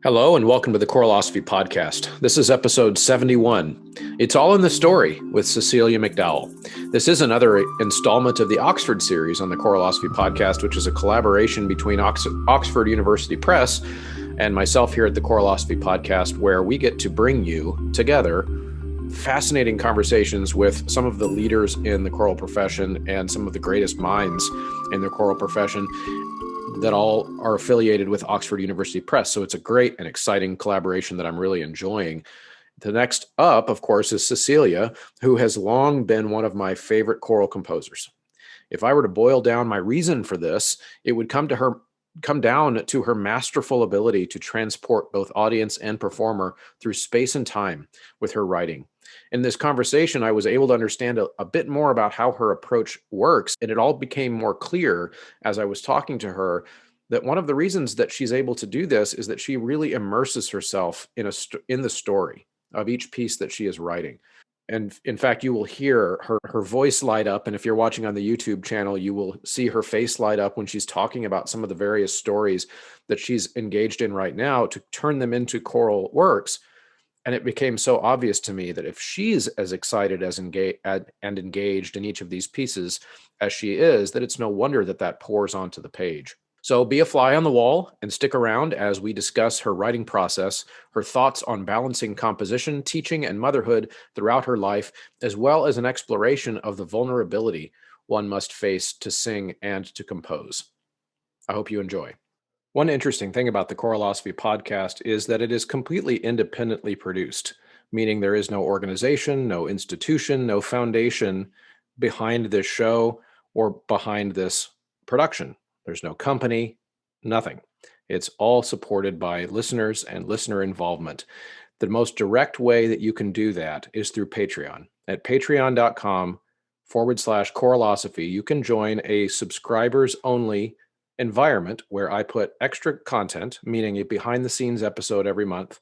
Hello and welcome to the Choralosophy podcast. This is episode 71. It's All in the Story with Cecilia McDowall. This is another installment of the Oxford series on the Choralosophy podcast, which is a collaboration between Oxford University Press and myself here at the Choralosophy podcast, where we get to bring you together fascinating conversations with some of the leaders in the choral profession and some of the greatest minds in the choral profession that all are affiliated with Oxford University Press. So it's a great and exciting collaboration that I'm really enjoying. The next up, of course, is Cecilia, who has long been one of my favorite choral composers. If I were to boil down my reason for this, it would come down to her masterful ability to transport both audience and performer through space and time with her writing. In this conversation, I was able to understand a bit more about how her approach works, and it all became more clear as I was talking to her that one of the reasons that she's able to do this is that she really immerses herself in the story of each piece that she is writing. And in fact, you will hear her voice light up. And if you're watching on the YouTube channel, you will see her face light up when she's talking about some of the various stories that she's engaged in right now to turn them into choral works. And it became so obvious to me that if she's as excited and engaged in each of these pieces as she is, that it's no wonder that that pours onto the page. So be a fly on the wall and stick around as we discuss her writing process, her thoughts on balancing composition, teaching, and motherhood throughout her life, as well as an exploration of the vulnerability one must face to sing and to compose. I hope you enjoy. One interesting thing about the Choralosophy podcast is that it is completely independently produced, meaning there is no organization, no institution, no foundation behind this show or behind this production. There's no company, nothing. It's all supported by listeners and listener involvement. The most direct way that you can do that is through Patreon. At patreon.com/Choralosophy, you can join a subscribers only environment where I put extra content, meaning a behind the scenes episode every month,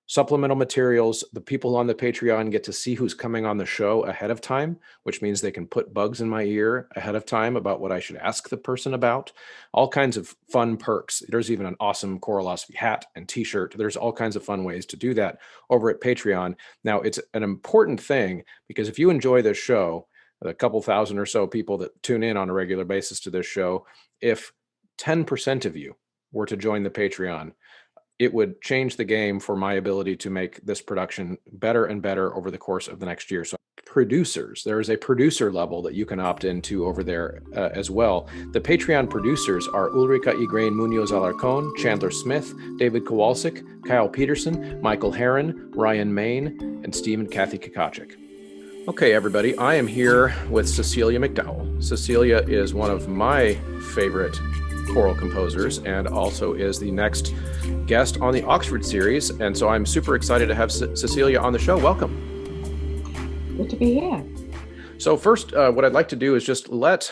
supplemental materials. The people on the Patreon get to see who's coming on the show ahead of time, which means they can put bugs in my ear ahead of time about what I should ask the person about. All kinds of fun perks. There's even an awesome Choralosophy hat and t-shirt. There's all kinds of fun ways to do that over at Patreon. Now, it's an important thing because if you enjoy this show, a couple thousand or so people that tune in on a regular basis to this show, if 10% of you were to join the Patreon, it would change the game for my ability to make this production better and better over the course of the next year. So producers, there is a producer level that you can opt into over there as well. The Patreon producers are Ulrika Igrain Munoz Alarcon, Chandler Smith, David Kowalczyk, Kyle Peterson, Michael Herron, Ryan Main, and Steve and Kathy Kakachik. Okay, everybody, I am here with Cecilia McDowall. Cecilia is one of my favorite choral composers and also is the next guest on the Oxford series. And so I'm super excited to have Cecilia on the show. Welcome. Good to be here. So first, what I'd like to do is just let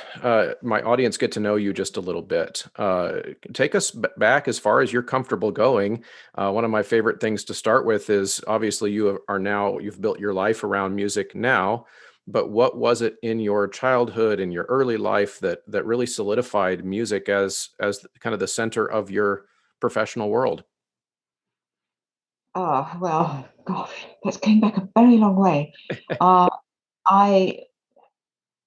my audience get to know you just a little bit. Take us back as far as you're comfortable going. One of my favorite things to start with is obviously you've built your life around music now, but what was it in your childhood, in your early life that really solidified music as kind of the center of your professional world? Oh, well, gosh, that's going back a very long way. I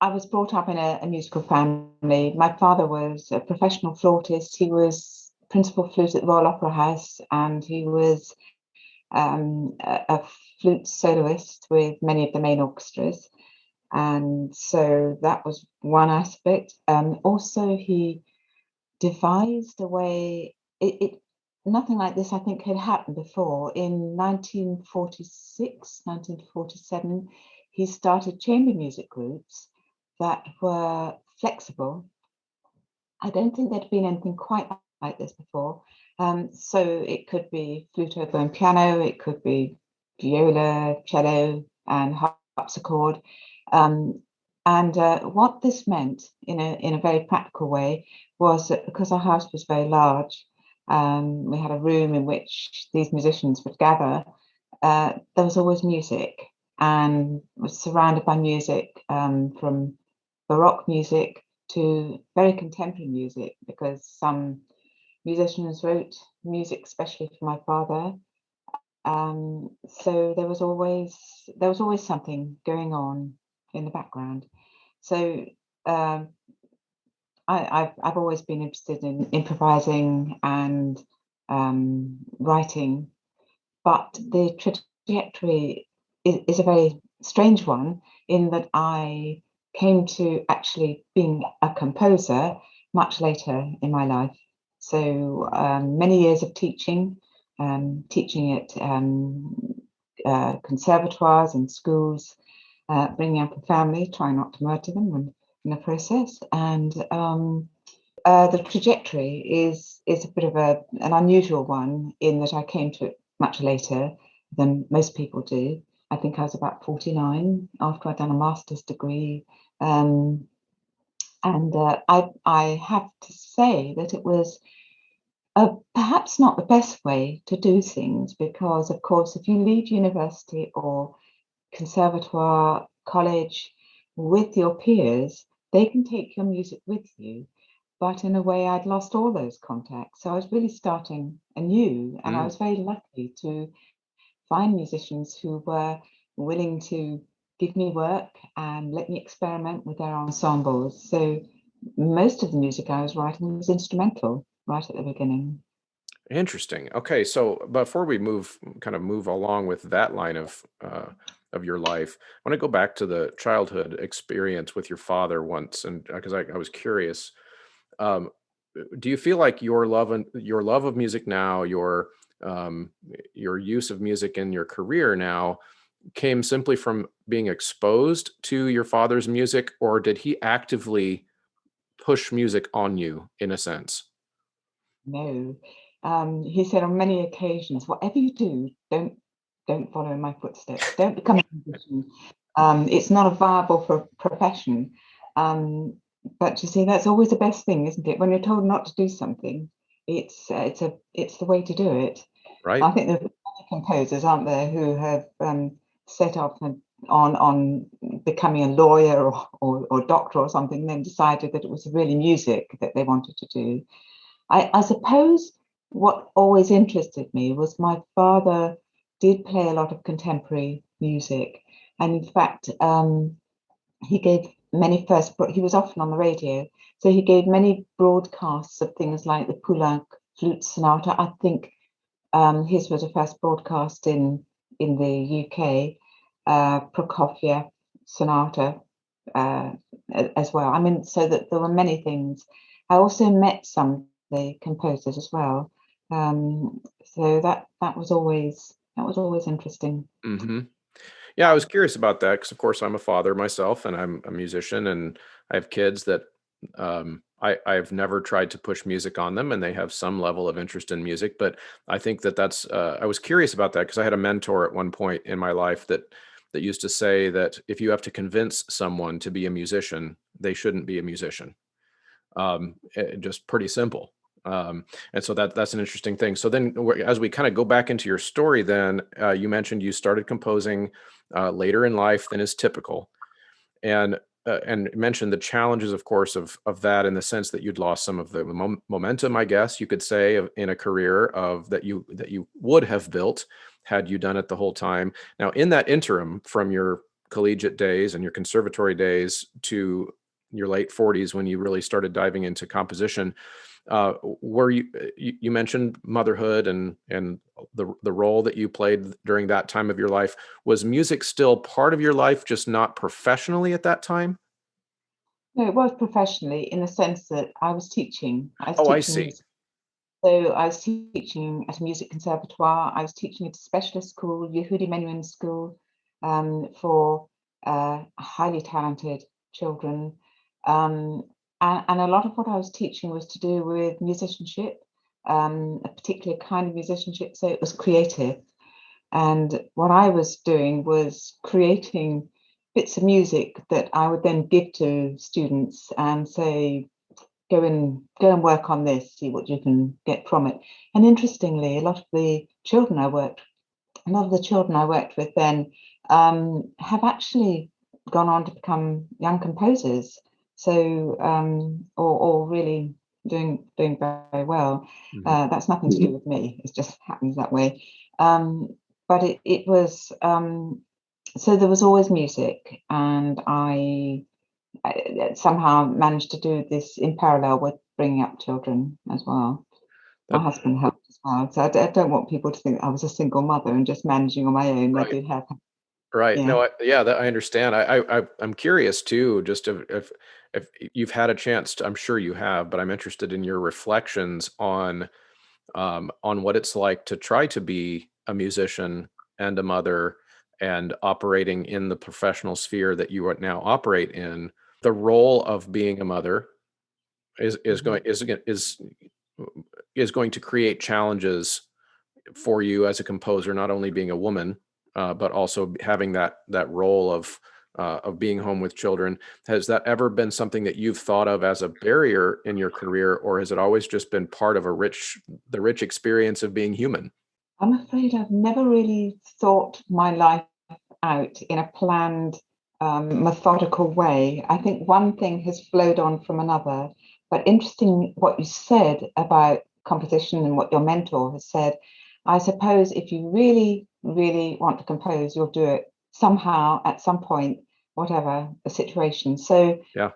I was brought up in a musical family. My father was a professional flautist. He was principal flute at the Royal Opera House, and he was a flute soloist with many of the main orchestras. And so that was one aspect. Also, he devised a way. Nothing like this, I think, had happened before. In 1946, 1947, he started chamber music groups that were flexible. I don't think there'd been anything quite like this before. So it could be flute, oboe, and piano. It could be viola, cello, and harpsichord. And what this meant, in a very practical way, was that because our house was very large, we had a room in which these musicians would gather. There was always music, and was surrounded by music, from Baroque music to very contemporary music, because some musicians wrote music, especially for my father. So there was always something going on in the background. So um, I've always been interested in improvising and writing, but the trajectory is a very strange one in that I came to actually being a composer much later in my life. So many years of teaching, teaching at conservatoires and schools, bringing up a family, trying not to murder them in the process, and the trajectory is a bit of an unusual one in that I came to it much later than most people do. I think I was about 49 after I'd done a master's degree. And I have to say that it was perhaps not the best way to do things because, of course, if you leave university or conservatoire, college with your peers, they can take your music with you. But in a way, I'd lost all those contacts. So I was really starting anew. And I was very lucky to find musicians who were willing to give me work and let me experiment with their ensembles. So most of the music I was writing was instrumental right at the beginning. Interesting. Okay, so before we kind of move along with that line of your life, I want to go back to the childhood experience with your father once, and because I was curious, um, do you feel like your love of music now, your use of music in your career now, came simply from being exposed to your father's music, or did he actively push music on you in a sense? No. He said on many occasions, whatever you do, don't follow in my footsteps. Don't become a musician. It's not a viable profession. But you see, that's always the best thing, isn't it? When you're told not to do something, it's the way to do it. Right? I think there are many composers, aren't there, who have set off on becoming a lawyer or doctor or something, then decided that it was really music that they wanted to do. I suppose what always interested me was my father did play a lot of contemporary music, and in fact, he gave he was often on the radio, so he gave many broadcasts of things like the Poulenc flute sonata. I think his was a first broadcast in the UK, Prokofiev sonata as well. I mean, so that there were many things. I also met some of the composers as well, so that was always interesting. Hmm. Yeah, I was curious about that because, of course, I'm a father myself, and I'm a musician, and I have kids that I've never tried to push music on them, and they have some level of interest in music. But I think that's I was curious about that because I had a mentor at one point in my life that used to say that if you have to convince someone to be a musician, they shouldn't be a musician. Just pretty simple. And so that's an interesting thing. So then, as we kind of go back into your story, then you mentioned you started composing later in life than is typical, and and mentioned the challenges, of course, of that in the sense that you'd lost some of the momentum, I guess you could say, in a career of that you would have built had you done it the whole time. Now, in that interim, from your collegiate days and your conservatory days to your late 40s when you really started diving into composition, were you mentioned motherhood and the role that you played during that time of your life. Was music still part of your life, just not professionally at that time? No, it was professionally in the sense that I was teaching. I was Oh, I teaching see. music. So I was teaching at a music conservatoire. I was teaching at a specialist school, Yehudi Menuhin School, for highly talented children. Um, and a lot of what I was teaching was to do with musicianship, a particular kind of musicianship. So it was creative. And what I was doing was creating bits of music that I would then give to students and say, go and work on this, see what you can get from it. And interestingly, a lot of the children I worked with then have actually gone on to become young composers. So or really doing very well. Mhm. That's nothing to do with me. It just happens that way. But it was so there was always music, and I somehow managed to do this in parallel with bringing up children as well. My That, husband helped as well. So I don't want people to think I was a single mother and just managing on my own. I right. did have, Right. yeah. No, yeah, that I understand. I'm curious too, just if you've had a chance to, I'm sure you have, but I'm interested in your reflections on what it's like to try to be a musician and a mother and operating in the professional sphere that you now operate in. The role of being a mother is Mhm. going is going to create challenges for you as a composer, not only being a woman, but also having that role of being home with children. Has that ever been something that you've thought of as a barrier in your career, or has it always just been part of the rich experience of being human? I'm afraid I've never really thought my life out in a planned, methodical way. I think one thing has flowed on from another. But interesting what you said about composition and what your mentor has said. I suppose if you really, really want to compose, you'll do it somehow at some point, whatever the situation. So Yeah.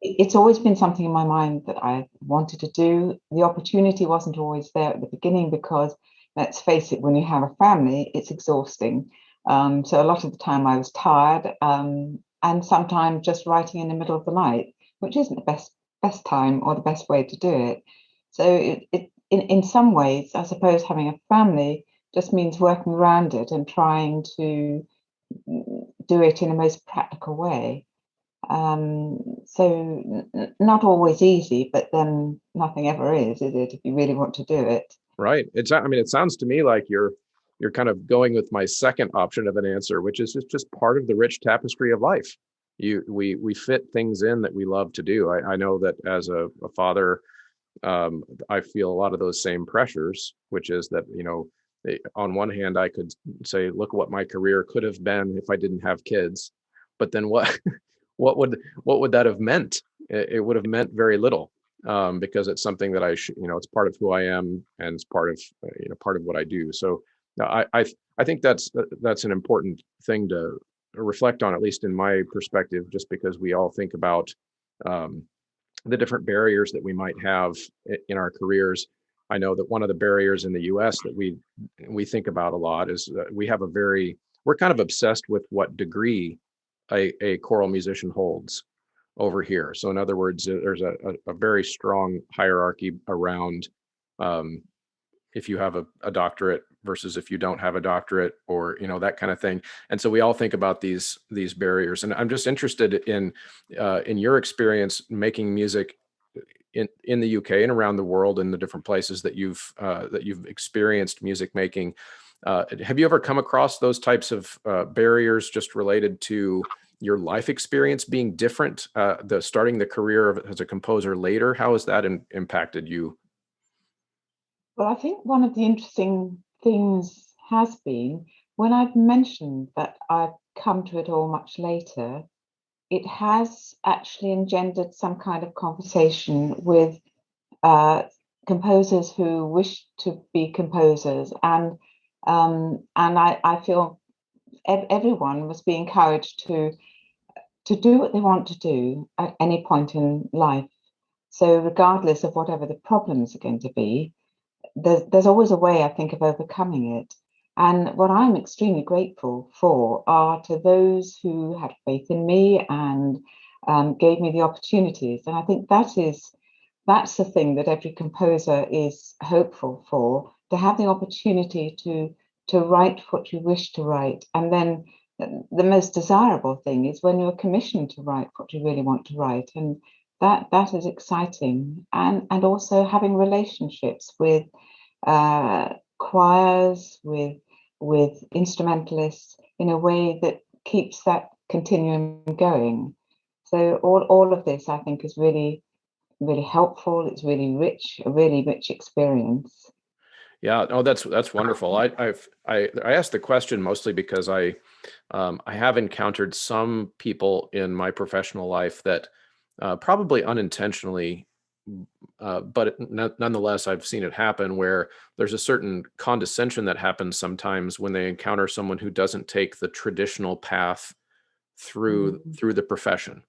it's always been something in my mind that I wanted to do. The opportunity wasn't always there at the beginning because, let's face it, when you have a family, it's exhausting. So a lot of the time I was tired, and sometimes just writing in the middle of the night, which isn't the best time or the best way to do it. So in some ways, I suppose having a family just means working around it and trying to do it in the most practical way. So not always easy, but then nothing ever is it, if you really want to do it? Right. I mean, it sounds to me like you're kind of going with my second option of an answer, which is just part of the rich tapestry of life. We fit things in that we love to do. I know that as a father, I feel a lot of those same pressures, which is that, on one hand, I could say, look what my career could have been if I didn't have kids. But then what, what would that have meant? It would have meant very little, because it's something that it's part of who I am and it's part of, part of what I do. So no, I think that's an important thing to reflect on, at least in my perspective, just because we all think about, um, the different barriers that we might have in our careers. I know that one of the barriers in the US that we think about a lot is that we're kind of obsessed with what degree a choral musician holds over here. So in other words, there's a very strong hierarchy around, um, if you have a doctorate versus if you don't have a doctorate, or that kind of thing. And so we all think about these barriers, and I'm just interested in your experience making music in the UK and around the world, in the different places that you've experienced music making. Have you ever come across those types of barriers just related to your life experience being different, the starting the career as a composer later? How has that impacted you? Well, I think one of the interesting things has been when I've mentioned that I've come to it all much later, it has actually engendered some kind of conversation with uh, composers who wish to be composers, and I feel everyone must be encouraged to do what they want to do at any point in life. So regardless of whatever the problems are going to be, there's always a way, I think, of overcoming it. And what I'm extremely grateful for are to those who had faith in me and gave me the opportunities. And I think that's the thing that every composer is hopeful for, to have the opportunity to write what you wish to write. And then the most desirable thing is when you're commissioned to write what you really want to write. And that is exciting. And also having relationships with choirs, with instrumentalists in a way that keeps that continuum going. So all of this, I think, is really really helpful. It's really rich, a really rich experience. Yeah, no, that's wonderful. I asked the question mostly because I have encountered some people in my professional life that, probably unintentionally, but nonetheless, I've seen it happen where there's a certain condescension that happens sometimes when they encounter someone who doesn't take the traditional path Mm. through the profession,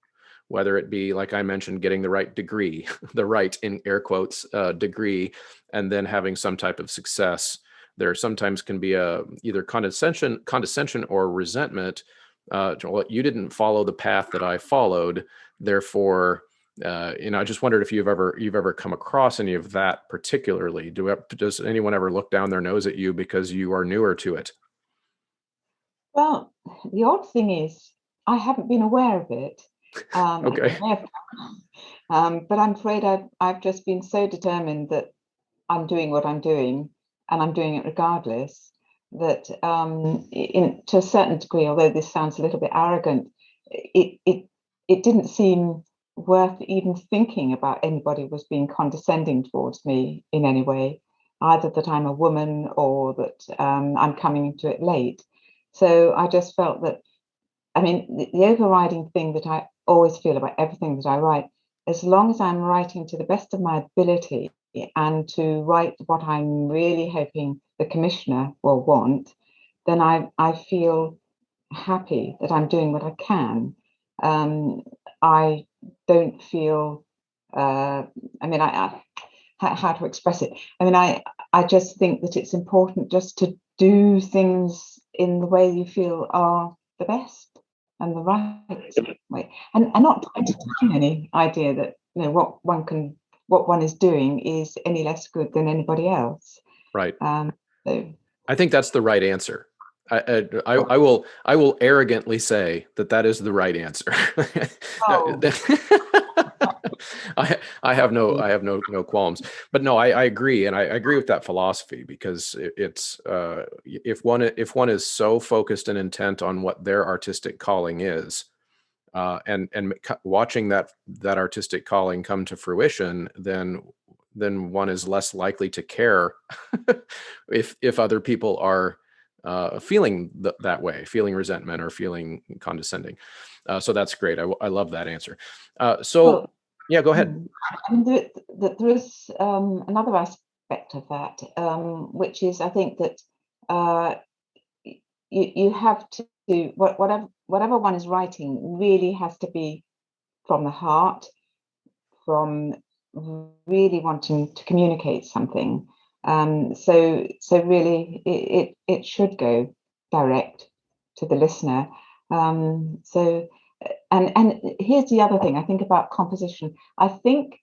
whether it be, like I mentioned, getting the right degree, the right, in air quotes, degree, and then having some type of success. There sometimes can be a either condescension or resentment. Well, you didn't follow the path that I followed, therefore. I just wondered if you've ever come across any of that particularly. Does anyone ever look down their nose at you because you are newer to it? Well, the odd thing is, I haven't been aware of it. I Okay. may have, but I'm afraid I've just been so determined that I'm doing what I'm doing, and I'm doing it regardless. That to a certain degree, although this sounds a little bit arrogant, it didn't seem worth even thinking about anybody was being condescending towards me in any way, either that I'm a woman or that I'm coming into it late. So I just felt that, I mean, the overriding thing that I always feel about everything that I write, as long as I'm writing to the best of my ability and to write what I'm really hoping the commissioner will want, then I feel happy that I'm doing what I can. Um, I don't feel, I mean, how to express it. I mean, I just think that it's important just to do things in the way you feel are the best and the right way, and not to entertain any idea that what one is doing is any less good than anybody else. Right. Um, so, I think that's the right answer. I will arrogantly say that that is the right answer. oh, I have no qualms, but no, I agree, and I agree with that philosophy because it's if one is so focused and intent on what their artistic calling is, and watching that artistic calling come to fruition, then one is less likely to care if other people are feeling that way, feeling resentment or feeling condescending. So that's great. I love that answer. So well, yeah, go ahead. I mean, there is another aspect of that, which is I think that uh, you have to whatever one is writing really has to be from the heart, from really wanting to communicate something. So really, it should go direct to the listener. And here's the other thing I think about composition. I think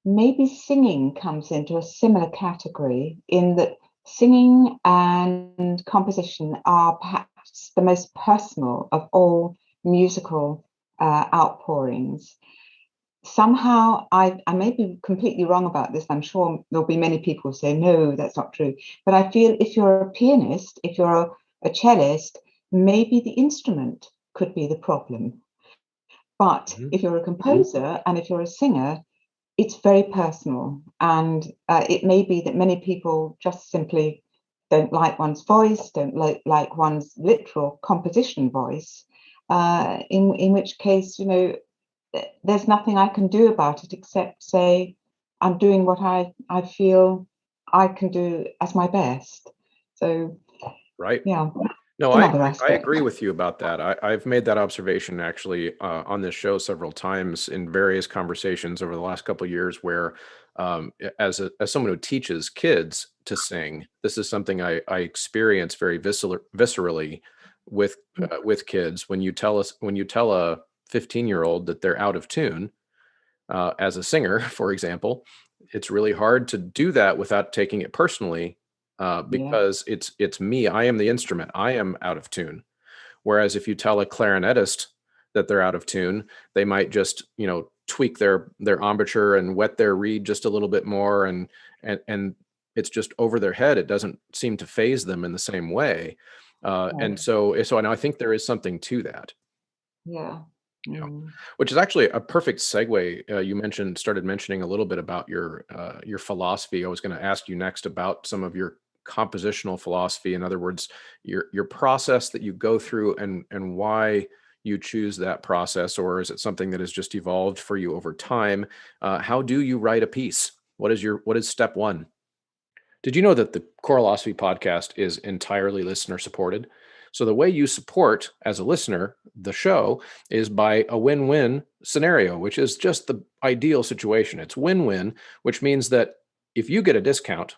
maybe singing comes into a similar category in that singing and composition are perhaps the most personal of all musical outpourings. Somehow, I may be completely wrong about this. I'm sure there'll be many people who say, no, that's not true. But I feel if you're a pianist, if you're a cellist, maybe the instrument could be the problem. But Mhm. if you're a composer and if you're a singer, it's very personal, and it may be that many people just simply don't like one's voice, don't like one's literal composition voice. In which case, there's nothing I can do about it except say I'm doing what I feel I can do as my best. So Right. yeah, No, it's another I aspect. agree with you about that. I've made that observation actually on this show several times in various conversations over the last couple of years, where as someone who teaches kids to sing, this is something I experience very viscerally with kids. When you tell a 15-year-old that they're out of tune as a singer, for example, it's really hard to do that without taking it personally, Yeah, because it's me. I am the instrument. I am out of tune. Whereas if you tell a clarinetist that they're out of tune, they might just tweak their embouchure and wet their reed just a little bit more, and it's just over their head. It doesn't seem to phase them in the same way. And right. so I think there is something to that. Yeah. Yeah, Mm. which is actually a perfect segue. You started mentioning a little bit about your philosophy. I was going to ask you next about some of your compositional philosophy. In other words, your process that you go through and why you choose that process, or is it something that has just evolved for you over time? How do you write a piece? What is step one? Did you know that the Choralosophy podcast is entirely listener supported? So the way you support as a listener the show is by a win-win scenario, which is just the ideal situation. It's win-win, which means that if you get a discount,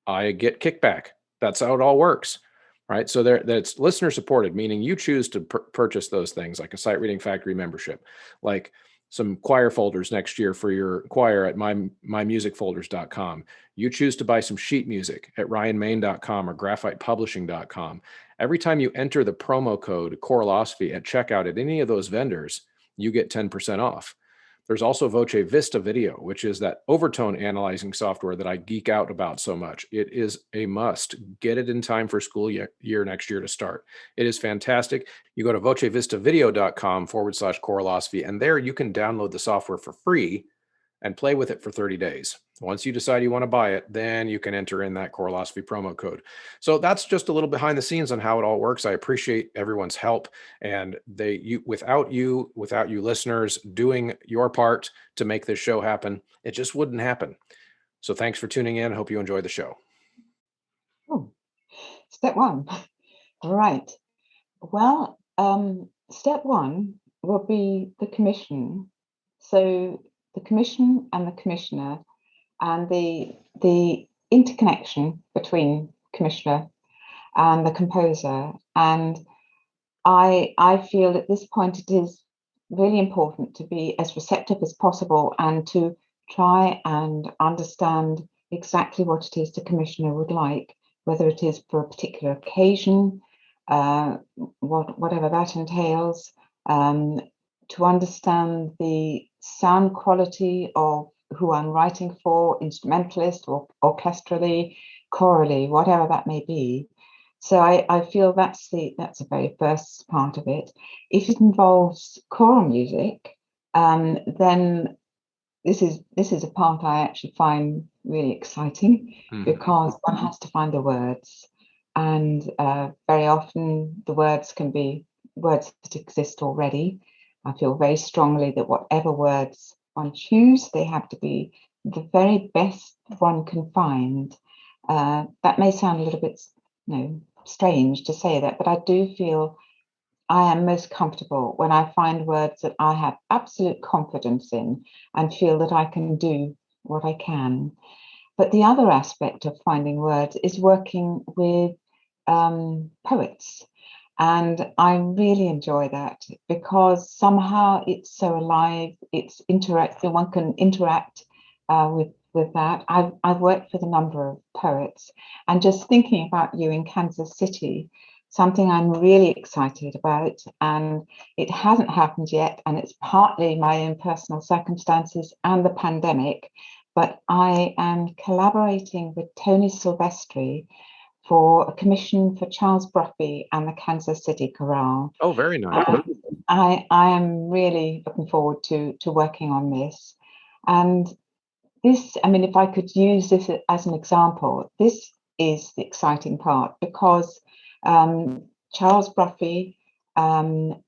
I get kickback. That's how it all works, right? So that's listener supported, meaning you choose to purchase those things, like a Sight Reading Factory membership, like some choir folders next year for your choir at mymusicfolders.com. You choose to buy some sheet music at ryanmain.com or graphitepublishing.com. Every time you enter the promo code Choralosophy at checkout at any of those vendors, you get 10% off. There's also Voce Vista Video, which is that overtone analyzing software that I geek out about so much. It is a must. Get it in time for school year next year to start. It is fantastic. You go to vocevistavideo.com/Choralosophy, and there you can download the software for free and play with it for 30 days. Once you decide you want to buy it, then you can enter in that Choralosophy promo code. So that's just a little behind the scenes on how it all works. I appreciate everyone's help, and without you listeners doing your part to make this show happen, it just wouldn't happen. So thanks for tuning in. Hope you enjoy the show. Oh, step one. All right. Well, step one will be the commission. So the commission and the commissioner, and the interconnection between commissioner and the composer. And I feel at this point it is really important to be as receptive as possible and to try and understand exactly what it is the commissioner would like, whether it is for a particular occasion, whatever that entails, to understand the sound quality of who I'm writing for, instrumentalist or orchestrally, chorally, whatever that may be. So I feel that's the very first part of it. If it involves choral music, then this is a part I actually find really exciting because one has to find the words, and very often the words can be words that exist already. I feel very strongly that whatever words one choose, they have to be the very best one can find. That may sound a little bit, strange to say that, but I do feel I am most comfortable when I find words that I have absolute confidence in and feel that I can do what I can. But the other aspect of finding words is working with poets. And I really enjoy that because somehow it's so alive, it's interactive, one can interact with that. I've worked with a number of poets, and just thinking about you in Kansas City, something I'm really excited about, and it hasn't happened yet, and it's partly my own personal circumstances and the pandemic, but I am collaborating with Tony Silvestri for a commission for Charles Bruffy and the Kansas City Choral. Oh, very nice. I am really looking forward to working on this. And this, I mean, if I could use this as an example, this is the exciting part because Charles Bruffy and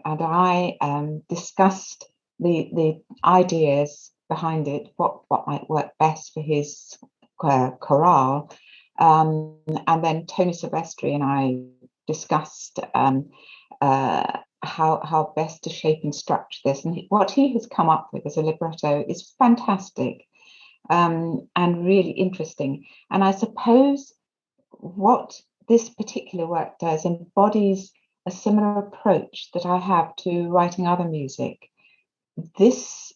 I discussed the ideas behind it, what might work best for his chorale. And then Tony Silvestri and I discussed how best to shape and structure this. And what he has come up with as a libretto is fantastic and really interesting. And I suppose what this particular work does embodies a similar approach that I have to writing other music. This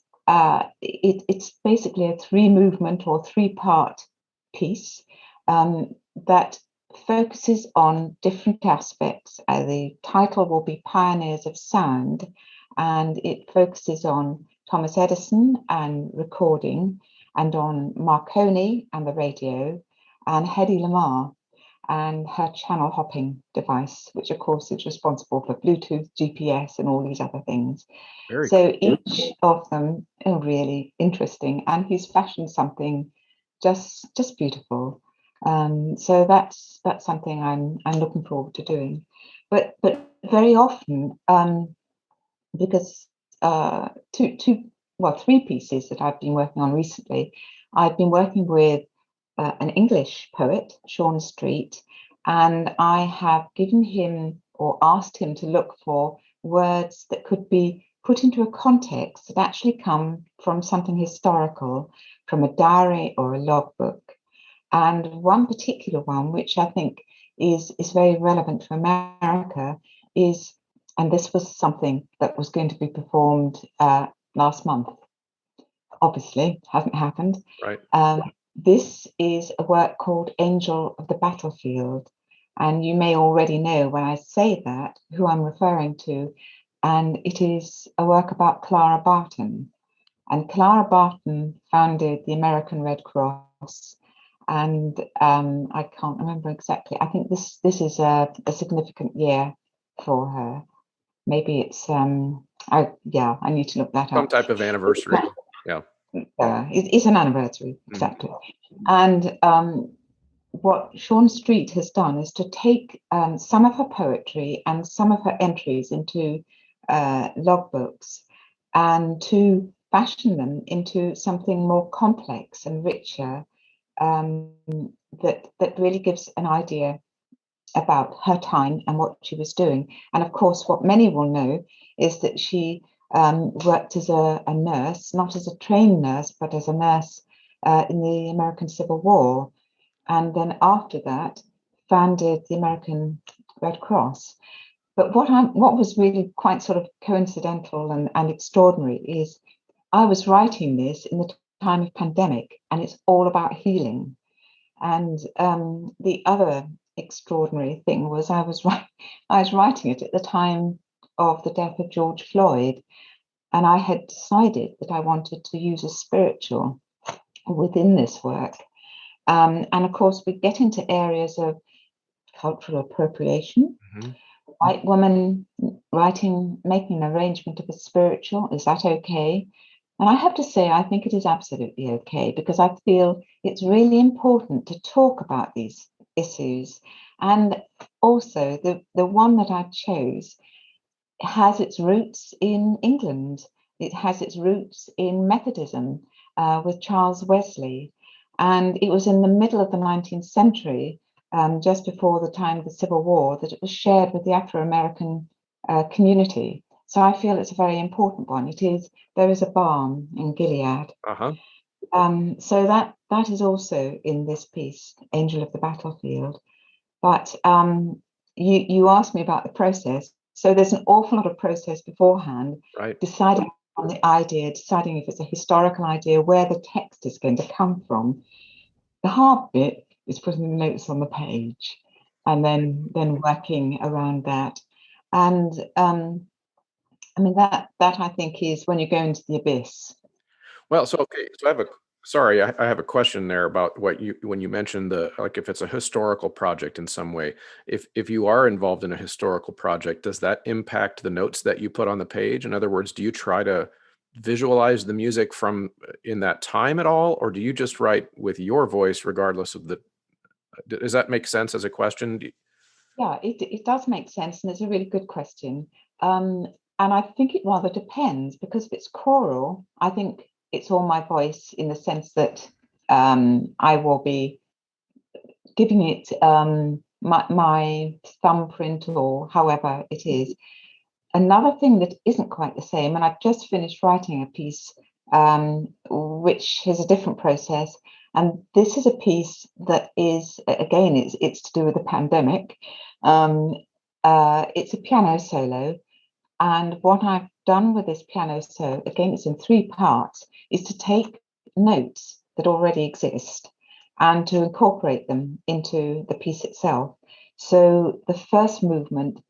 it's basically a 3-movement or 3-part piece that focuses on different aspects. The title will be Pioneers of Sound, and it focuses on Thomas Edison and recording, and on Marconi and the radio, and Hedy Lamarr and her channel hopping device, which of course is responsible for Bluetooth, GPS, and all these other things. Very so cool. Each of them are really interesting, and he's fashioned something just beautiful. So that's something I'm looking forward to doing. But very often because three pieces that I've been working on recently. I've been working with an English poet, Sean Street, and I have given him or asked him to look for words that could be put into a context that actually come from something historical, from a diary or a logbook. And one particular one, which I think is very relevant for America, is, and this was something that was going to be performed last month. Obviously, hasn't happened. Right. This is a work called Angel of the Battlefield. And you may already know when I say that who I'm referring to. And it is a work about Clara Barton. And Clara Barton founded the American Red Cross. And I can't remember exactly. I think this is a significant year for her. Maybe it's I need to look that Some up. type of anniversary. Yeah. It's an anniversary, exactly. And what Sean Street has done is to take some of her poetry and some of her entries into logbooks and to fashion them into something more complex and richer, that really gives an idea about her time and what she was doing. And of course, what many will know is that she worked as a nurse, not as a trained nurse, but as a nurse in the American Civil War. And then after that, founded the American Red Cross. But what was really quite sort of coincidental and extraordinary is I was writing this in the time of pandemic, and it's all about healing. And the other extraordinary thing was I was writing it at the time of the death of George Floyd, and I had decided that I wanted to use a spiritual within this work. And of course, we get into areas of cultural appropriation. Mm-hmm. White woman writing, making an arrangement of a spiritual, is that okay? And I have to say, I think it is absolutely okay, because I feel it's really important to talk about these issues. And also, the one that I chose has its roots in England. It has its roots in Methodism with Charles Wesley. And it was in the middle of the 19th century, just before the time of the Civil War, that it was shared with the Afro-American community. So I feel it's a very important one. It is, there is a balm in Gilead. Uh-huh. So that is also in this piece, Angel of the Battlefield. But you asked me about the process. So there's an awful lot of process beforehand, Right. deciding on the idea, deciding if it's a historical idea, where the text is going to come from. The hard bit is putting the notes on the page and then working around that. And I mean, that I think is when you go into the abyss. Well, so okay, so I have a question there about when you mentioned like if it's a historical project in some way, if you are involved in a historical project, does that impact the notes that you put on the page? In other words, do you try to visualize the music from in that time at all, or do you just write with your voice regardless of does that make sense as a question? Yeah, it does make sense, and it's a really good question. And I think it rather depends, because if it's choral, I think it's all my voice, in the sense that I will be giving it my thumbprint, or however it is. Another thing that isn't quite the same, and I've just finished writing a piece which has a different process. And this is a piece that is, again, it's to do with the pandemic. It's a piano solo. And what I've done with this piano solo, again, it's in three parts, is to take notes that already exist and to incorporate them into the piece itself. So the first movement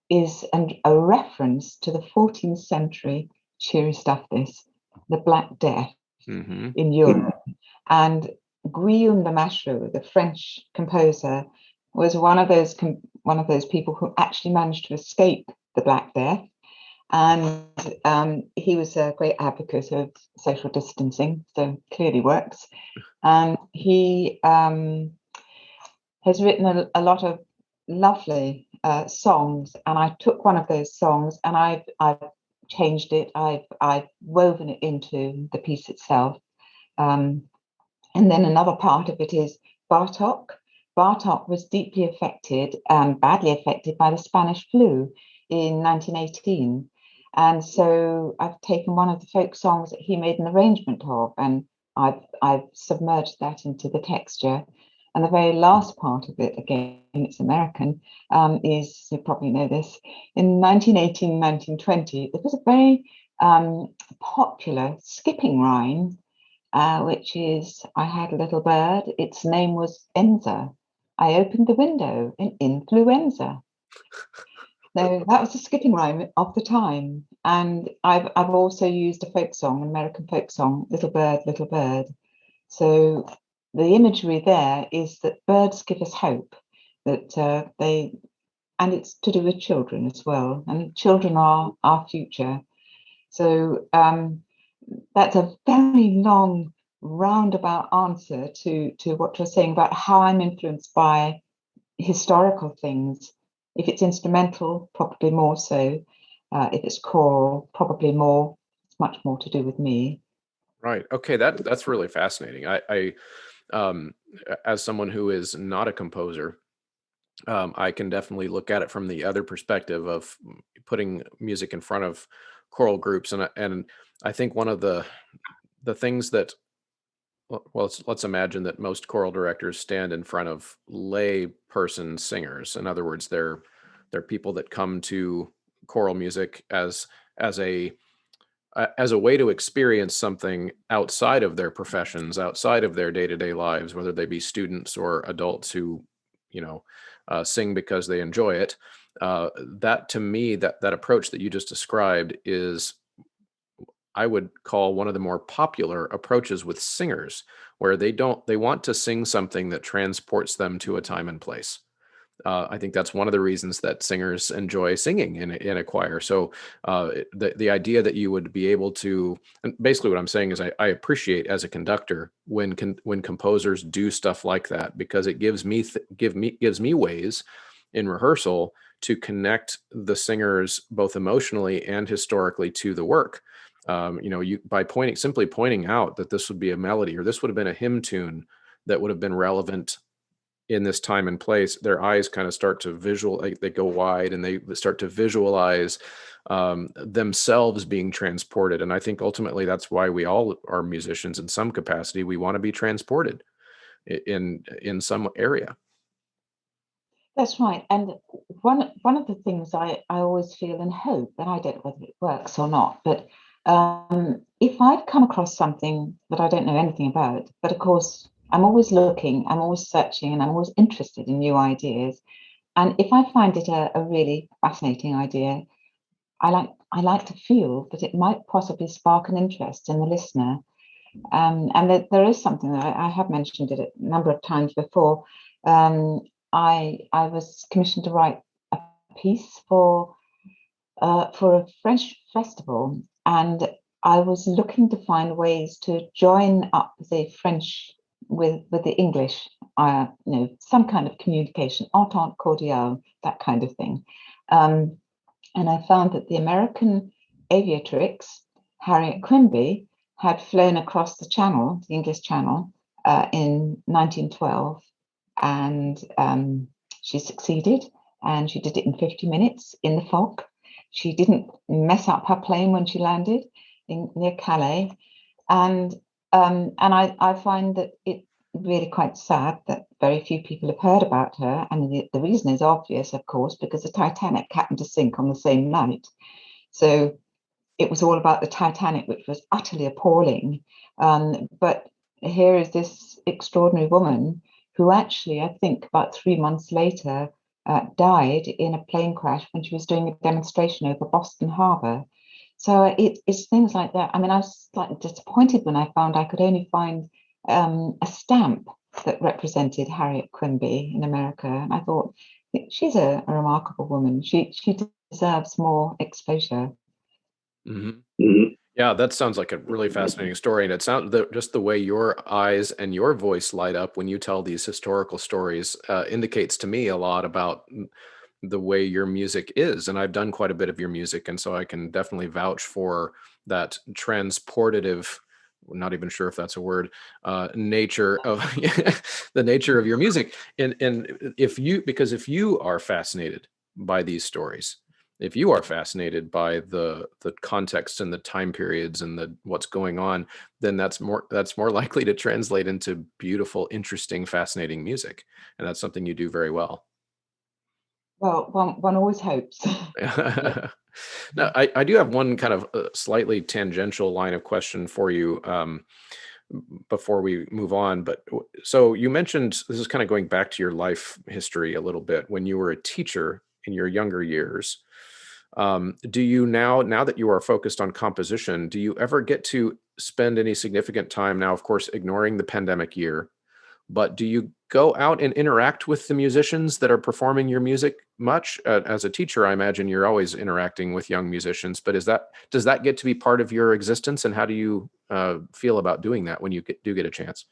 is a reference to the 14th century, cheery stuff this, the Black Death in Europe. And Guillaume de Machereau, the French composer, was one of those people who actually managed to escape the Black Death. And he was a great advocate of social distancing, so clearly works. And he has written a lot of lovely songs, and I took one of those songs and I've changed it. I've woven it into the piece itself. And then another part of it is Bartok. Bartok was deeply affected, badly affected by the Spanish flu in 1918. And so I've taken one of the folk songs that he made an arrangement of, and I've submerged that into the texture. And the very last part of it, again, it's American, is, you probably know this, in 1918, 1920, there was a very popular skipping rhyme, which is, I had a little bird, its name was Enza. I opened the window in influenza. So that was the skipping rhyme of the time. And I've also used a folk song, an American folk song, Little Bird, Little Bird. So the imagery there is that birds give us hope, that and it's to do with children as well. And children are our future. So that's a very long roundabout answer to what you're saying about how I'm influenced by historical things. If it's instrumental, probably more so. If it's choral, probably more. It's much more to do with me. Right. Okay. That's really fascinating. I as someone who is not a composer, I can definitely look at it from the other perspective of putting music in front of choral groups, and I think one of the things that, well, let's imagine that most choral directors stand in front of lay person singers. In other words, they're people that come to choral music as a as a way to experience something outside of their professions, outside of their day-to-day lives, whether they be students or adults who, you know, sing because they enjoy it. That to me, that approach that you just described is, I would call, one of the more popular approaches with singers, where they want to sing something that transports them to a time and place. I think that's one of the reasons that singers enjoy singing in a choir. So the idea that you would be able to, and basically what I'm saying is, I appreciate as a conductor when composers do stuff like that, because it gives me ways in rehearsal to connect the singers both emotionally and historically to the work. You, by simply pointing out that this would be a melody, or this would have been a hymn tune that would have been relevant in this time and place, their eyes kind of start to like, they go wide and they start to visualize themselves being transported. And I think ultimately that's why we all are musicians in some capacity. We want to be transported in some area. That's right. And one of the things I always feel and hope, and I don't know whether it works or not, but if I've come across something that I don't know anything about, but of course I'm always looking, I'm always searching, and I'm always interested in new ideas. And if I find it a really fascinating idea, I like to feel that it might possibly spark an interest in the listener. And that there is something that I have mentioned it a number of times before. I was commissioned to write a piece for a French festival, and I was looking to find ways to join up the French with the English, some kind of communication, entente cordiale, that kind of thing. And I found that the American Aviatorics, Harriet Quimby, had flown across the channel, the English Channel, in 1912, and she succeeded, and she did it in 50 minutes in the fog. She didn't mess up her plane when she landed near Calais, and I find that it really quite sad that very few people have heard about her. And the reason is obvious, of course, because the Titanic happened to sink on the same night. So it was all about the Titanic, which was utterly appalling. But here is this extraordinary woman who actually, I think about 3 months later, died in a plane crash when she was doing a demonstration over Boston Harbor. So it's things like that. I mean, I was slightly disappointed when I found I could only find a stamp that represented Harriet Quimby in America. And I thought, she's a remarkable woman. She deserves more exposure. Mm-hmm. Yeah, that sounds like a really fascinating story, and it sounds just the way your eyes and your voice light up when you tell these historical stories indicates to me a lot about the way your music is. And I've done quite a bit of your music, and so I can definitely vouch for that transportative, not even sure if that's a word, nature of the nature of your music. And because if you are fascinated by these stories, if you are fascinated by the context and the time periods and the what's going on, then that's more likely to translate into beautiful, interesting, fascinating music. And that's something you do very well. Well, one always hopes. Yeah. Now, I do have one kind of slightly tangential line of question for you, before we move on. But so you mentioned, this is kind of going back to your life history a little bit, when you were a teacher in your younger years. Do you now that you are focused on composition, do you ever get to spend any significant time, now, of course, ignoring the pandemic year, but do you go out and interact with the musicians that are performing your music much? As a teacher, I imagine you're always interacting with young musicians, but does that get to be part of your existence? And how do you feel about doing that when you do get a chance?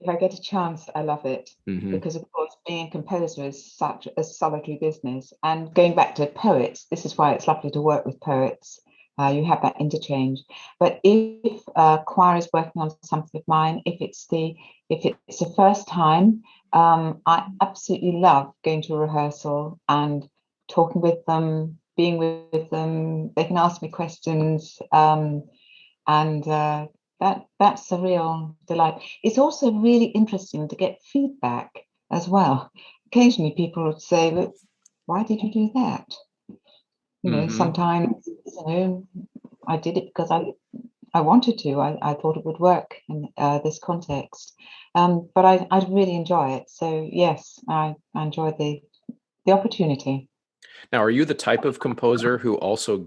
If I get a chance, I love it, Hmm. because, of course, being a composer is such a solitary business. And going back to poets, this is why it's lovely to work with poets. You have that interchange. But if a choir is working on something of mine, if it's the first time, I absolutely love going to a rehearsal and talking with them, being with them. They can ask me questions. And that's a real delight. It's also really interesting to get feedback as well. Occasionally, people would say, "Look, why did you do that?" Hmm. Sometimes, I did it because I wanted to. I thought it would work in this context. But I really enjoy it. So yes, I enjoy the opportunity. Now, are you the type of composer who also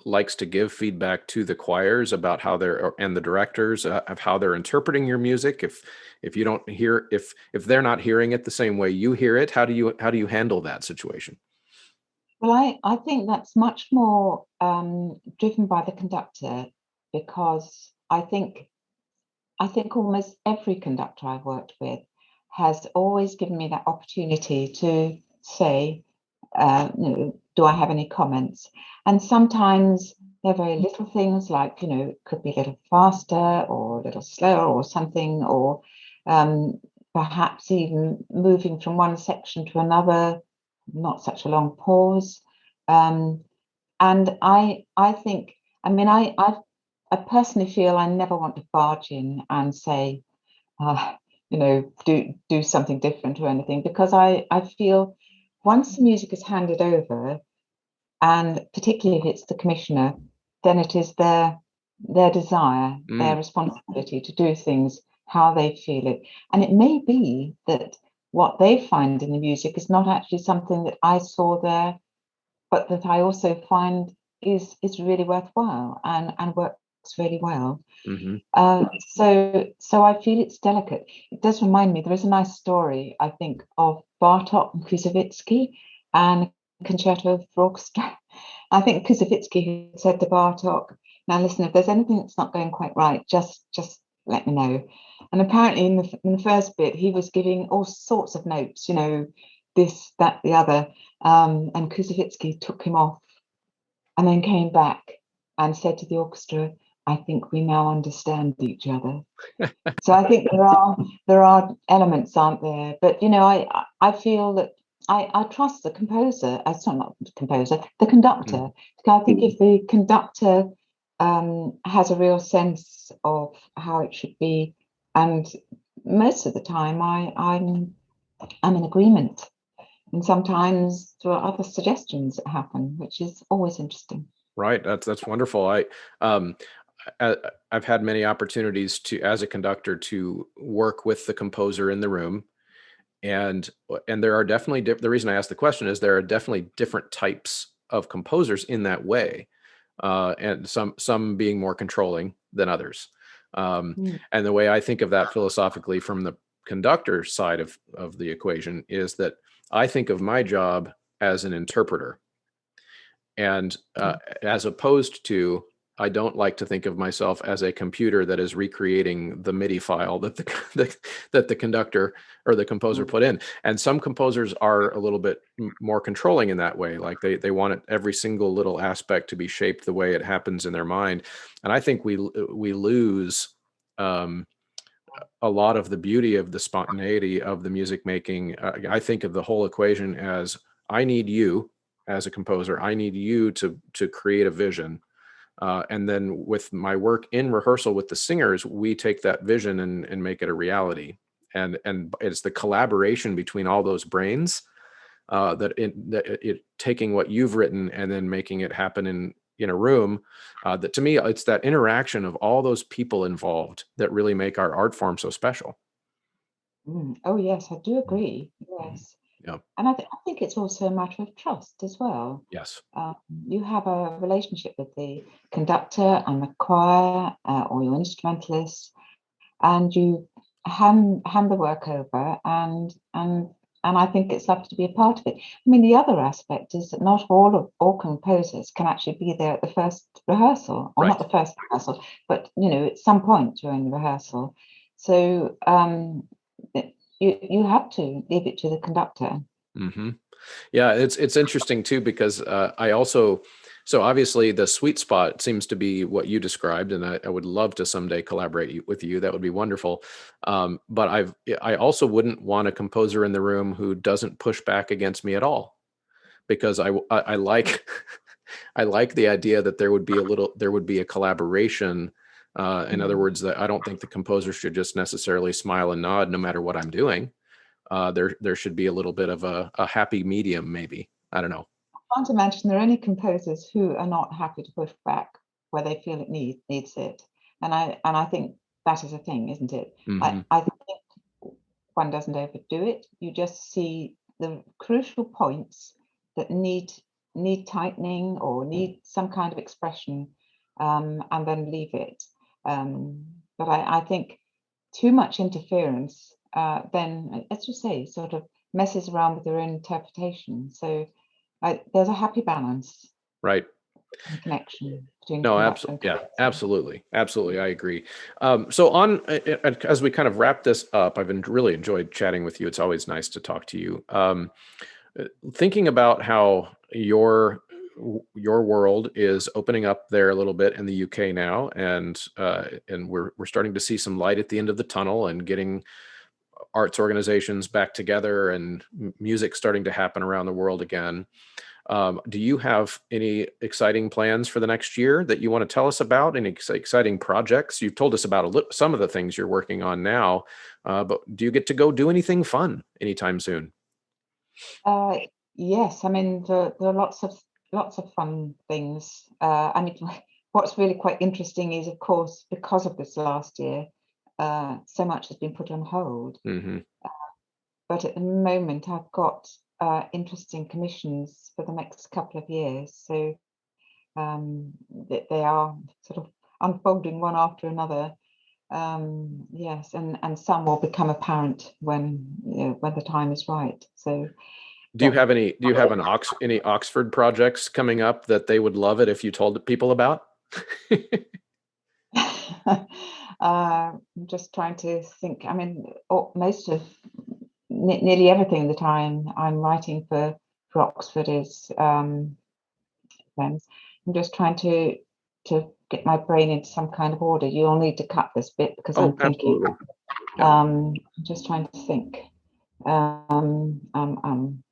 likes to give feedback to the choirs about how and the directors, of how they're interpreting your music? If you don't hear, if they're not hearing it the same way you hear it, how do you handle that situation? Well, I think that's much more driven by the conductor, because I think almost every conductor I've worked with has always given me that opportunity to say, do I have any comments? And sometimes they're very little things, like, it could be a little faster or a little slower or something, or um, perhaps even moving from one section to another, not such a long pause. Um, and I think, I mean, I personally feel I never want to barge in and say, uh, do something different or anything, because I feel once the music is handed over, and particularly if it's the commissioner, then it is their desire, their Mm, responsibility to do things how they feel it. And it may be that what they find in the music is not actually something that I saw there, but that I also find is really worthwhile and works really well. hmm. So I feel it's delicate. It does remind me, there is a nice story, I think, of Bartok and Kusevitsky and Concerto for Orchestra. I think Kusevitsky had said to Bartok, "Now listen, if there's anything that's not going quite right, just let me know." And apparently, in the first bit, he was giving all sorts of notes, this, that, the other, and Kusevitsky took him off and then came back and said to the orchestra, "I think we now understand each other." So I think there are elements, aren't there? But I feel that I trust the composer. Sorry, not the composer, the Mm. conductor. I think if the conductor has a real sense of how it should be, and most of the time I'm in agreement, and sometimes there are other suggestions that happen, which is always interesting. Right. That's wonderful. Um, I, I've had many opportunities as a conductor, to work with the composer in the room. And there are definitely the reason I asked the question is there are definitely different types of composers in that way, and some being more controlling than others. Mm. And the way I think of that philosophically from the conductor side of the equation is that I think of my job as an interpreter, and as opposed to I don't like to think of myself as a computer that is recreating the MIDI file that that the conductor or the composer put in. And some composers are a little bit more controlling in that way. Like they want it, every single little aspect to be shaped the way it happens in their mind. And I think we lose a lot of the beauty of the spontaneity of the music making. I think of the whole equation as, I need you as a composer. I need you to create a vision. And then with my work in rehearsal with the singers, we take that vision and make it a reality. And it's the collaboration between all those brains that it taking what you've written and then making it happen in a room. That to me, it's that interaction of all those people involved that really make our art form so special. Oh yes, I do agree. Yes. Yeah. And I think it's also a matter of trust as well. Yes. You have a relationship with the conductor and the choir or your instrumentalist, and you hand the work over, and I think it's lovely to be a part of it. I mean, the other aspect is that not all composers can actually be there at the first rehearsal, or Right. not the first rehearsal, but at some point during the rehearsal. So you have to leave it to the conductor. Mm-hmm. Yeah, it's interesting too, because I also, so obviously the sweet spot seems to be what you described, and I would love to someday collaborate with you. That would be wonderful. But I also wouldn't want a composer in the room who doesn't push back against me at all, because I like I like the idea that there would be a collaboration. In other words, that I don't think the composer should just necessarily smile and nod no matter what I'm doing. There should be a little bit of a happy medium, maybe. I don't know. I can't imagine there are any composers who are not happy to push back where they feel it needs it, and I think that is a thing, isn't it? Hmm. I think one doesn't overdo it. You just see the crucial points that need tightening or need some kind of expression, and then leave it. But I think too much interference, then, as you say, sort of messes around with your own interpretation. So there's a happy balance Right. and connection between No, conductor and absolutely. Yeah, composer. absolutely. Absolutely. I agree. So as we kind of wrap this up, I've been really enjoyed chatting with you. It's always nice to talk to you. Thinking about how your world is opening up there a little bit in the UK now, and we're starting to see some light at the end of the tunnel, and getting arts organizations back together, and music starting to happen around the world again. Do you have any exciting plans for the next year that you want to tell us about? Any exciting projects? You've told us about some of the things you're working on now, but do you get to go do anything fun anytime soon? Uh, yes, I mean there are lots of fun things. I mean, what's really quite interesting is, of course, because of this last year, so much has been put on hold. Hmm. But at the moment, I've got interesting commissions for the next couple of years. So they are sort of unfolding one after another. Yes, and some will become apparent when the time is right. So Do you yeah. have any? Do you have any Oxford projects coming up that they would love it if you told people about? I'm just trying to think. I mean, most of nearly everything that I'm writing for Oxford is friends. I'm just trying to get my brain into some kind of order. You'll need to cut this bit because Oh, I'm thinking. absolutely. Yeah. I'm just trying to think. Um, um, um.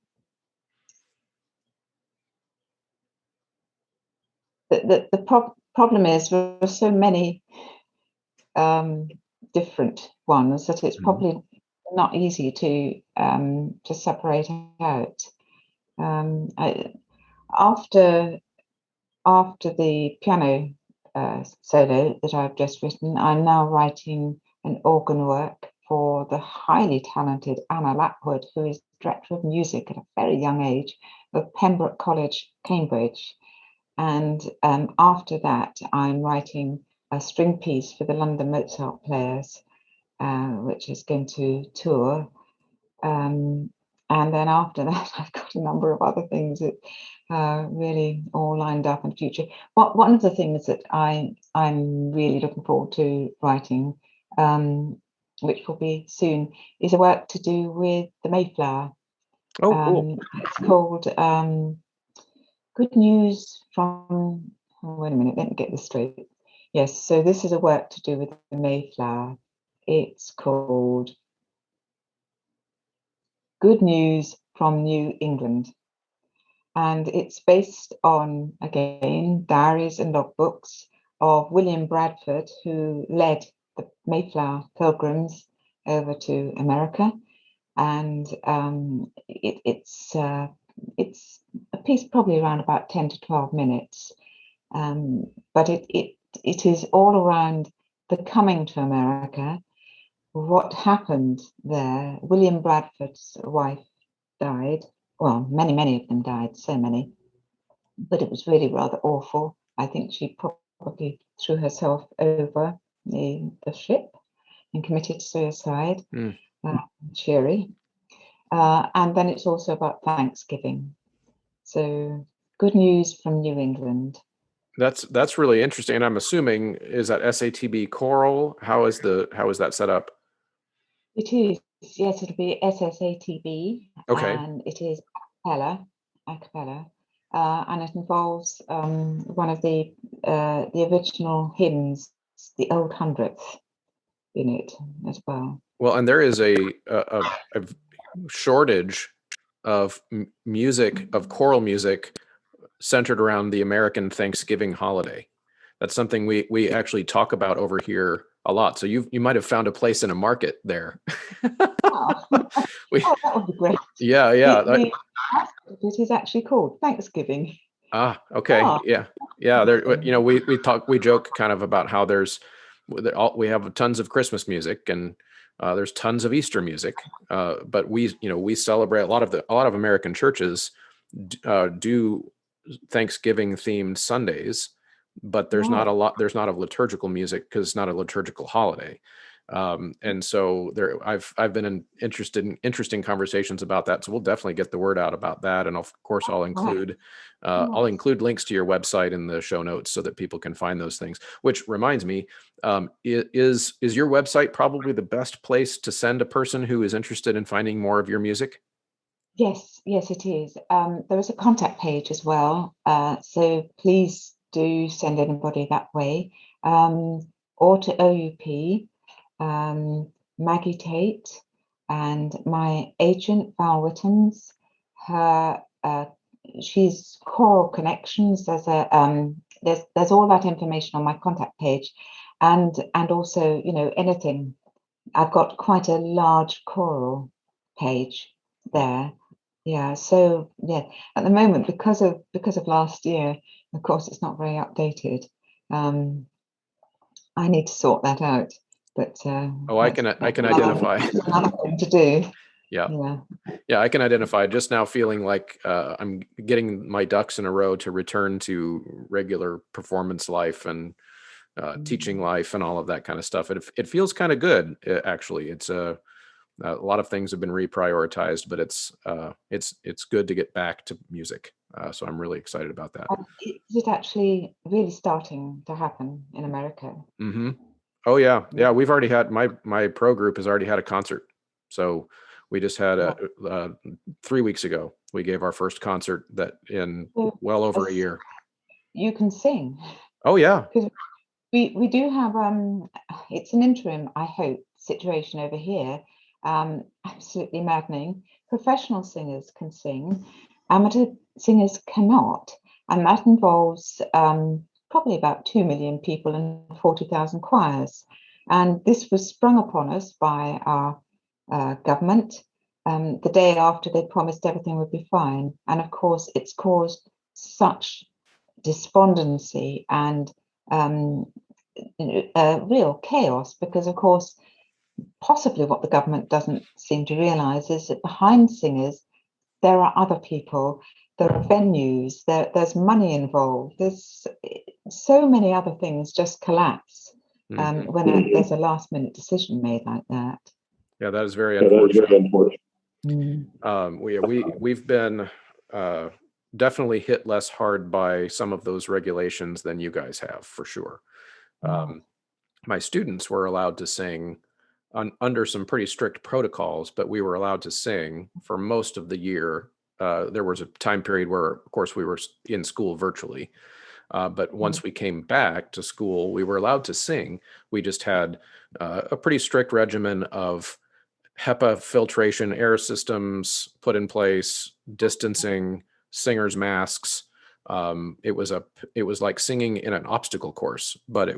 The problem is there are so many um, different ones that it's Mhm. probably not easy to separate out. I, after after the piano solo that I've just written, I'm now writing an organ work for the highly talented Anna Lapwood, who is director of music at a very young age of Pembroke College, Cambridge. And after that, I'm writing a string piece for the London Mozart Players, which is going to tour. Um, And then after that, I've got a number of other things that really all lined up in the future. One of the things that I'm really looking forward to writing, which will be soon, is a work to do with the Mayflower. Oh, cool. It's called Good News from, oh, wait a minute, let me get this straight. Yes, so this is a work to do with the Mayflower. It's called Good News from New England. And it's based on, again, diaries and logbooks of William Bradford, who led the Mayflower Pilgrims over to America. And it's a piece probably around about 10 to 12 minutes. But it is all around the coming to America, what happened there. William Bradford's wife died. Well, many of them died, so many. But it was really rather awful. I think she probably threw herself over the ship and committed suicide. Cheery. And then it's also about Thanksgiving. So Good News from New England. That's really interesting. And I'm assuming, is that SATB choral? How is that set up? It is, yes, it'll be SSATB, Okay. and it is a cappella, and it involves one of the original hymns, the Old Hundredth, in it as well. Well, and there is a shortage of music, of choral music, centered around the American Thanksgiving holiday. That's something we actually talk about over here a lot. So you might have found a place in a market there. Oh, that would be great. Yeah. It is actually called Thanksgiving. Okay. Yeah. There, we joke kind of about how we have tons of Christmas music, and there's tons of Easter music, but we celebrate a lot of American churches do Thanksgiving themed Sundays, but there's not a liturgical music because it's not a liturgical holiday. And so I've been in interesting conversations about that. So we'll definitely get the word out about that. And of course I'll include links to your website in the show notes so that people can find those things. Which reminds me, is your website probably the best place to send a person who is interested in finding more of your music? Yes, it is. There is a contact page as well, so please do send anybody that way, or to OUP, Maggie Tate, and my agent Val Wittens. She's Choral Connections. There's all that information on my contact page, and also anything. I've got quite a large choral page there. Yeah, so yeah, at the moment, because of last year, of course, it's not very updated. I need to sort that out, but I can identify. That's another thing to do. Yeah, I can identify. Just now feeling like I'm getting my ducks in a row to return to regular performance life and teaching life and all of that kind of stuff. It feels kind of good, actually. It's a lot of things have been reprioritized, but it's good to get back to music. So I'm really excited about that. Is it actually really starting to happen in America? Mm-hmm. Oh yeah. We've already had my pro group has already had a concert. So we just had 3 weeks ago. We gave our first concert that in well over a year. You can sing. Oh yeah. Because we do have it's an interim, I hope, situation over here. Absolutely maddening. Professional singers can sing, amateur singers cannot, and that involves probably about 2 million people and 40,000 choirs. And this was sprung upon us by our government the day after they promised everything would be fine. And of course, it's caused such despondency and real chaos, because of course possibly what the government doesn't seem to realize is that behind singers there are other people, there are venues, there's money involved, there's so many other things just collapse when there's a last minute decision made like that. Yeah, that is very unfortunate. We've been definitely hit less hard by some of those regulations than you guys have, for sure. My students were allowed to sing under some pretty strict protocols, but we were allowed to sing for most of the year. There was a time period where, of course, we were in school virtually. But once we came back to school, we were allowed to sing. We just had a pretty strict regimen of HEPA filtration, air systems put in place, distancing, singers' masks. It was like singing in an obstacle course, but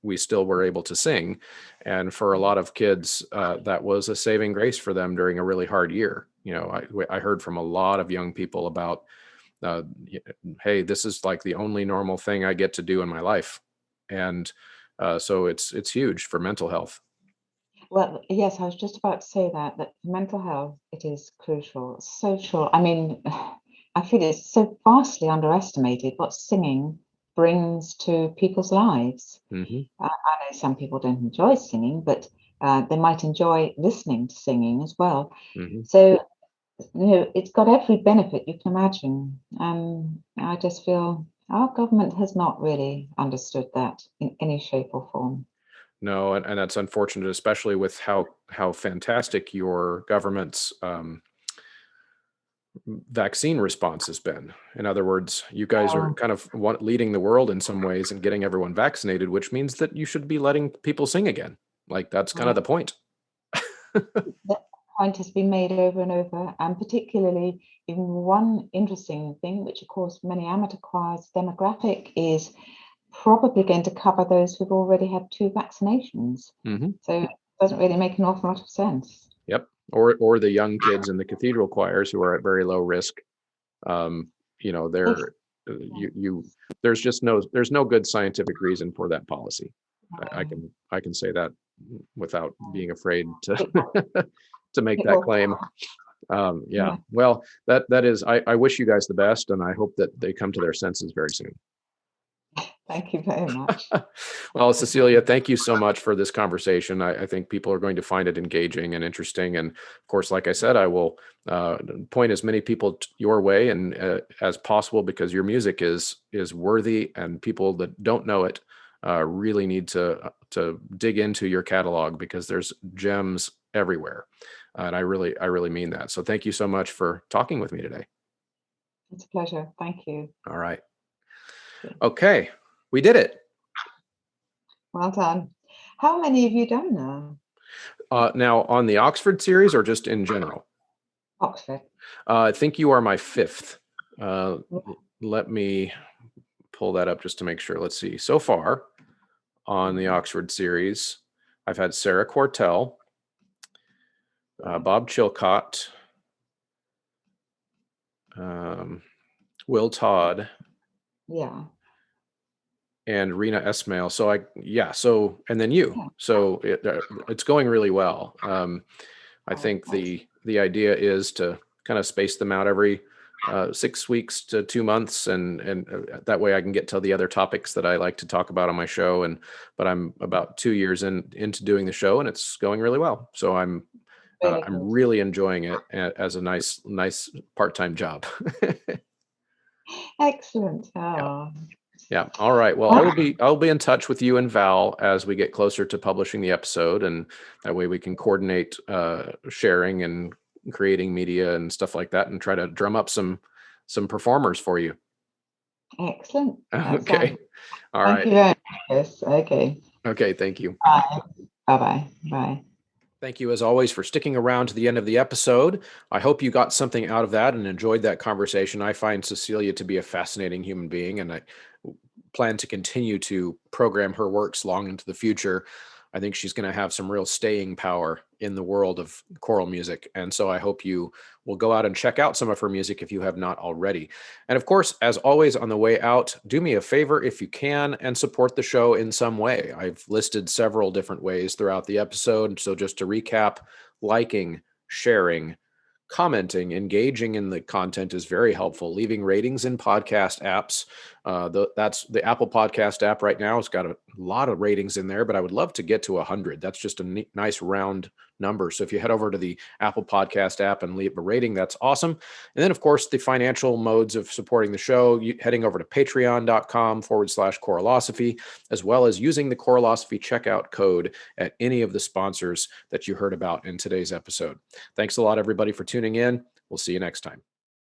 we still were able to sing. And for a lot of kids, that was a saving grace for them during a really hard year. I heard from a lot of young people about, hey, this is like the only normal thing I get to do in my life. And so it's huge for mental health. Well, yes, I was just about to say that for mental health, it is crucial. Social, I mean, I feel it's so vastly underestimated what singing brings to people's lives. I know some people don't enjoy singing, but they might enjoy listening to singing as well. So, it's got every benefit you can imagine. I just feel our government has not really understood that in any shape or form. No, and that's unfortunate, especially with how fantastic your government's vaccine response has been. In other words, you guys are kind of leading the world in some ways and getting everyone vaccinated, which means that you should be letting people sing again. Like, that's kind of the point. That point has been made over and over, and particularly in one interesting thing, which of course many amateur choirs demographic is probably going to cover those who've already had 2 vaccinations. So it doesn't really make an awful lot of sense. Yep. Or the young kids in the cathedral choirs who are at very low risk. There's no good scientific reason for that policy. I can say that without being afraid to to make that claim. Well, that is, I wish you guys the best, and I hope that they come to their senses very soon. Thank you very much. Well, Cecilia, thank you so much for this conversation. I think people are going to find it engaging and interesting. And of course, like I said, I will point as many people your way and as possible, because your music is worthy, and people that don't know it really need to dig into your catalog, because there's gems everywhere. And I really mean that. So thank you so much for talking with me today. It's a pleasure. Thank you. All right. Okay. We did it. Well done. How many have you done now? Now, on the Oxford series or just in general? Oxford. I think you are my 5th. Let me pull that up just to make sure. Let's see. So far on the Oxford series, I've had Sarah Quartel, Bob Chilcott, Will Todd. Yeah. And Rena Esmail. And then you. So it's going really well. I think the idea is to kind of space them out every 6 weeks to 2 months, and that way I can get to the other topics that I like to talk about on my show. But I'm about 2 years into doing the show, and it's going really well. So I'm really enjoying it as a nice part-time job. Excellent. Yeah. All right. Well, I'll be in touch with you and Val as we get closer to publishing the episode, and that way we can coordinate sharing and creating media and stuff like that, and try to drum up some performers for you. Excellent. Okay. All right. Thank you very much. Yes. Okay. Okay. Thank you. Bye. Bye-bye. Bye. Thank you, as always, for sticking around to the end of the episode. I hope you got something out of that and enjoyed that conversation. I find Cecilia to be a fascinating human being, and I plan to continue to program her works long into the future. I think she's going to have some real staying power in the world of choral music. And so I hope you will go out and check out some of her music if you have not already. And of course, as always, on the way out, do me a favor if you can and support the show in some way. I've listed several different ways throughout the episode. So just to recap, liking, sharing, commenting, engaging in the content is very helpful. Leaving ratings in podcast apps. That's the Apple Podcast app right now. It's got lot of ratings in there, but I would love to get to 100. That's just a nice round number. So if you head over to the Apple Podcast app and leave a rating, that's awesome. And then, of course, the financial modes of supporting the show, heading over to patreon.com/Choralosophy, as well as using the Choralosophy checkout code at any of the sponsors that you heard about in today's episode. Thanks a lot, everybody, for tuning in. We'll see you next time.